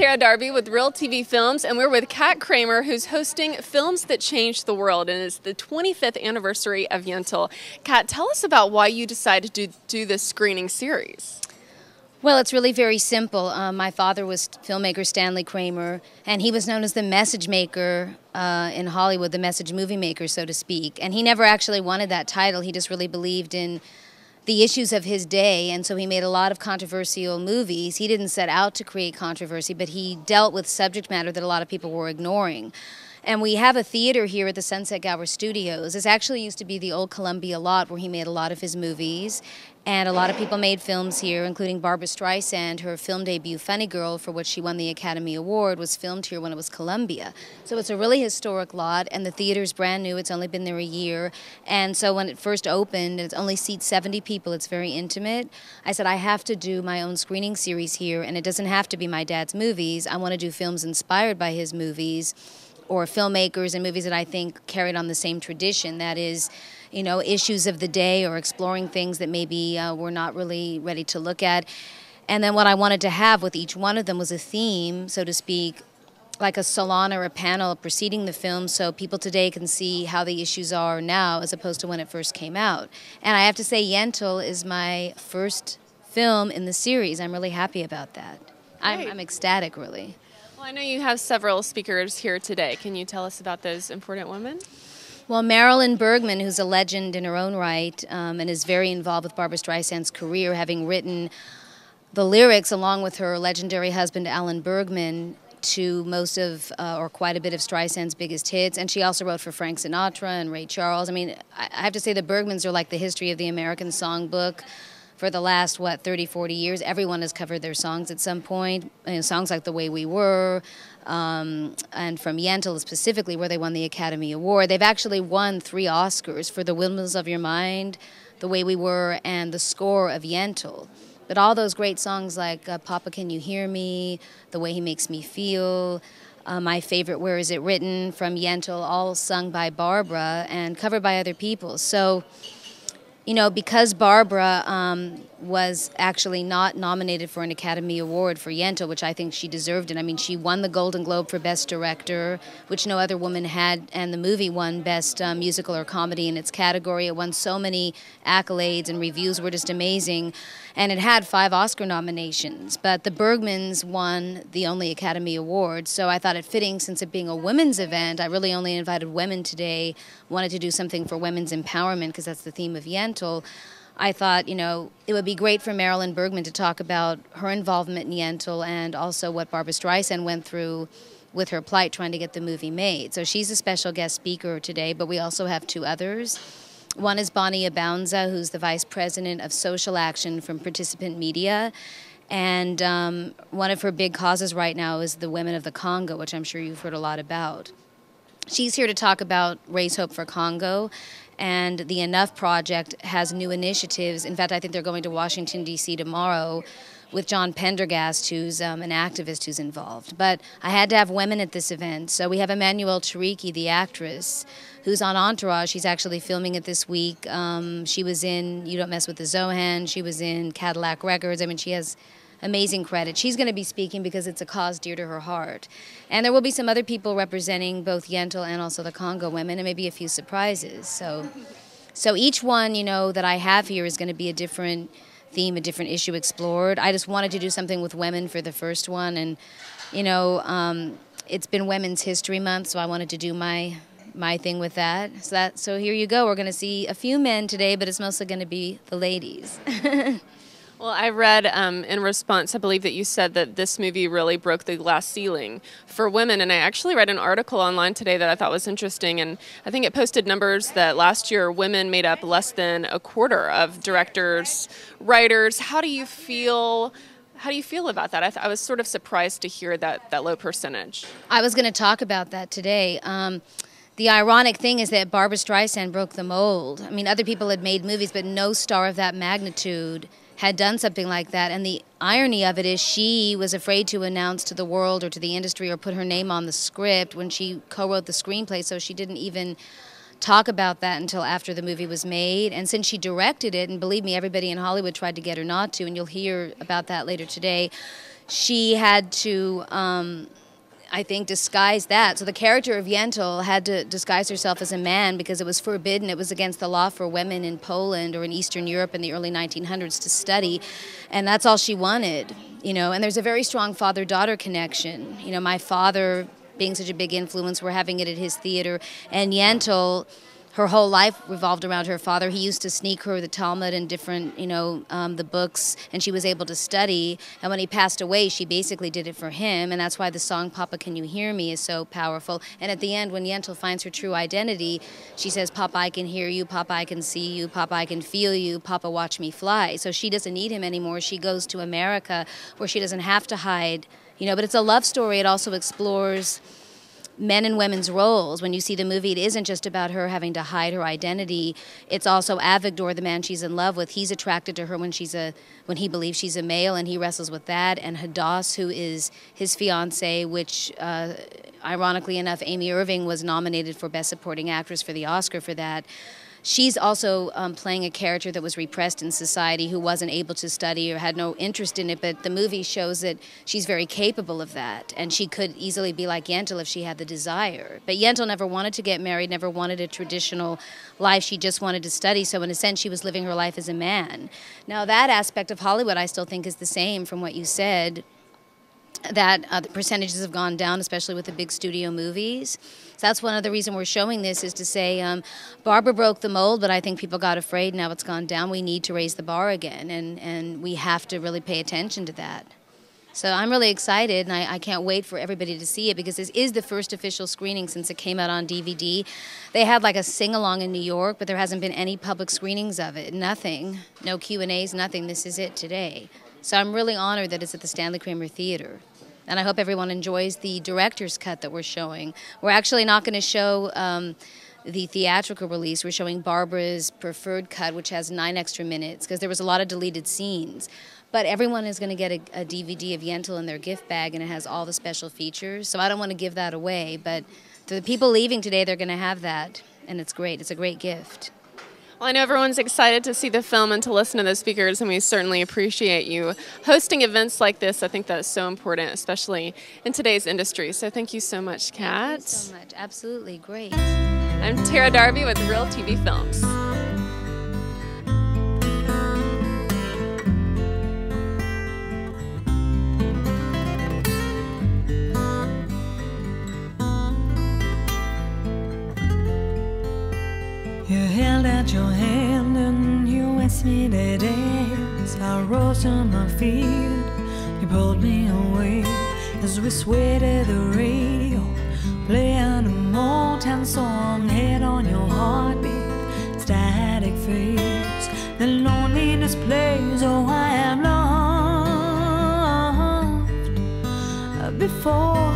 Sarah Darby with Real TV Films, and we're with Kramer, who's hosting Films That Changed the World, and it's the 25th anniversary of Yentl. Kat, tell us about why you decided to do this screening series. Well, it's really very simple. My father was filmmaker Stanley Kramer, and he was known as the message maker in Hollywood, the message movie maker, so to speak. And he never actually wanted that title. He just really believed in the issues of his day, and so he made a lot of controversial movies. He didn't set out to create controversy, but he dealt with subject matter that a lot of people were ignoring. And we have a theater here at the Sunset Gower Studios. This actually used to be the old Columbia lot where he made a lot of his movies. And a lot of people made films here, including Barbra Streisand. Her film debut, Funny Girl, for which she won the Academy Award, was filmed here when it was Columbia. So it's a really historic lot, and the theater's brand new. It's only been there a year. And so when it first opened, it only seats 70 people. It's very intimate. I said, I have to do my own screening series here, and it doesn't have to be my dad's movies. I want to do films inspired by his movies, or filmmakers and movies that I think carried on the same tradition, that is, you know, issues of the day or exploring things that maybe we're not really ready to look at. And then what I wanted to have with each one of them was a theme, so to speak, like a salon or a panel preceding the film, so people today can see how the issues are now as opposed to when it first came out. And I have to say, Yentl is my first film in the series. I'm really happy about that. I'm ecstatic, really. Well, I know you have several speakers here today. Can you tell us about those important women? Well, Marilyn Bergman, who's a legend in her own right and is very involved with Barbra Streisand's career, having written the lyrics along with her legendary husband, Alan Bergman, to most of, or quite a bit of Streisand's biggest hits. And she also wrote for Frank Sinatra and Ray Charles. I mean, I have to say the Bergmans are like the history of the American songbook. For the last, 30, 40 years, everyone has covered their songs at some point. You know, songs like The Way We Were, and from Yentl specifically, where they won the Academy Award. They've actually won 3 Oscars for The Windmills of Your Mind, The Way We Were, and the score of Yentl. But all those great songs like Papa Can You Hear Me, The Way He Makes Me Feel, my favorite, Where Is It Written, from Yentl, all sung by Barbra and covered by other people. So, you know, because Barbra was actually not nominated for an Academy Award for Yentl, which I think she deserved it. I mean, she won the Golden Globe for Best Director, which no other woman had, and the movie won Best Musical or Comedy in its category. It won so many accolades, and reviews were just amazing. And it had 5 Oscar nominations, but the Bergmans won the only Academy Award, so I thought it fitting, since it being a women's event, I really only invited women today, wanted to do something for women's empowerment, because that's the theme of Yentl. I thought, you know, it would be great for Marilyn Bergman to talk about her involvement in Yentl and also what Barbra Streisand went through with her plight trying to get the movie made. So she's a special guest speaker today, but we also have 2 others. One is Bonnie Abounza, who's the Vice President of Social Action from Participant Media. And one of her big causes right now is the women of the Congo, which I'm sure you've heard a lot about. She's here to talk about Raise Hope for Congo, and the Enough Project has new initiatives. In fact, I think they're going to Washington, D.C. tomorrow with John Pendergast, who's an activist who's involved. But I had to have women at this event. So we have Emmanuelle Chiriqui, the actress, who's on Entourage. She's actually filming it this week. She was in You Don't Mess with the Zohan. She was in Cadillac Records. I mean, she has amazing credit. She's going to be speaking because it's a cause dear to her heart. And there will be some other people representing both Yentl and also the Congo women, and maybe a few surprises. So each one, you know, that I have here is going to be a different theme, a different issue explored. I just wanted to do something with women for the first one, and, you know, it's been Women's History Month, so I wanted to do my thing with that. So here you go. We're going to see a few men today, but it's mostly going to be the ladies. Well, I read in response, I believe that you said that this movie really broke the glass ceiling for women, and I actually read an article online today that I thought was interesting, and I think it posted numbers that last year women made up less than a quarter of directors, writers. How do you feel about that? I was sort of surprised to hear that low percentage. I was going to talk about that today. The ironic thing is that Barbra Streisand broke the mold. I mean, other people had made movies, but no star of that magnitude had done something like that. And the irony of it is she was afraid to announce to the world or to the industry or put her name on the script when she co-wrote the screenplay, so she didn't even talk about that until after the movie was made. And since she directed it, and believe me, everybody in Hollywood tried to get her not to, and you'll hear about that later today, she had to, I think, disguise that. So the character of Yentl had to disguise herself as a man because it was forbidden. It was against the law for women in Poland or in Eastern Europe in the early 1900s to study, and that's all she wanted, you know. And there's a very strong father-daughter connection. You know, my father being such a big influence, we're having it at his theater, and Yentl, her whole life revolved around her father. He used to sneak her the Talmud and different, you know, the books, and she was able to study. And when he passed away, she basically did it for him, and that's why the song "Papa, Can You Hear Me" is so powerful. And at the end, when Yentl finds her true identity, she says, "Papa, I can hear you. Papa, I can see you. Papa, I can feel you. Papa, watch me fly." So she doesn't need him anymore. She goes to America where she doesn't have to hide, you know. But it's a love story. It also explores men and women's roles. When you see the movie, it isn't just about her having to hide her identity. It's also Avigdor, the man she's in love with. He's attracted to her when he believes she's a male, and he wrestles with that. And Hadass, who is his fiancée, which, ironically enough, Amy Irving was nominated for Best Supporting Actress for the Oscar for that. She's also playing a character that was repressed in society, who wasn't able to study or had no interest in it, but the movie shows that she's very capable of that, and she could easily be like Yentl if she had the desire. But Yentl never wanted to get married, never wanted a traditional life. She just wanted to study, so in a sense she was living her life as a man. Now that aspect of Hollywood I still think is the same from what you said, that the percentages have gone down, especially with the big studio movies. So that's one of the reasons we're showing this, is to say Barbara broke the mold, but I think people got afraid. Now it's gone down. We need to raise the bar again, and we have to really pay attention to that. So I'm really excited, and I can't wait for everybody to see it, because this is the first official screening since it came out on DVD. They had like a sing-along in New York, but there hasn't been any public screenings of it. Nothing. No Q&As, nothing. This is it today. So I'm really honored that it's at the Stanley Kramer Theater. And I hope everyone enjoys the director's cut that we're showing. We're actually not going to show the theatrical release. We're showing Barbara's preferred cut, which has 9 extra minutes, because there was a lot of deleted scenes. But everyone is going to get a DVD of Yentl in their gift bag, and it has all the special features. So I don't want to give that away, but for the people leaving today, they're going to have that, and it's great. It's a great gift. Well, I know everyone's excited to see the film and to listen to the speakers, and we certainly appreciate you hosting events like this. I think that's so important, especially in today's industry. So thank you so much, Kat. Thank you so much. Absolutely. Great. I'm Tara Darby with Real TV Films. You held out your hand and you asked me to dance. I rose to my feet, you pulled me away as we swayed to the radio, playing a Motown song, head on your heartbeat, static fades, the loneliness plays. Oh, I have loved before,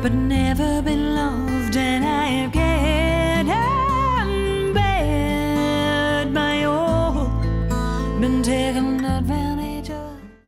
but never been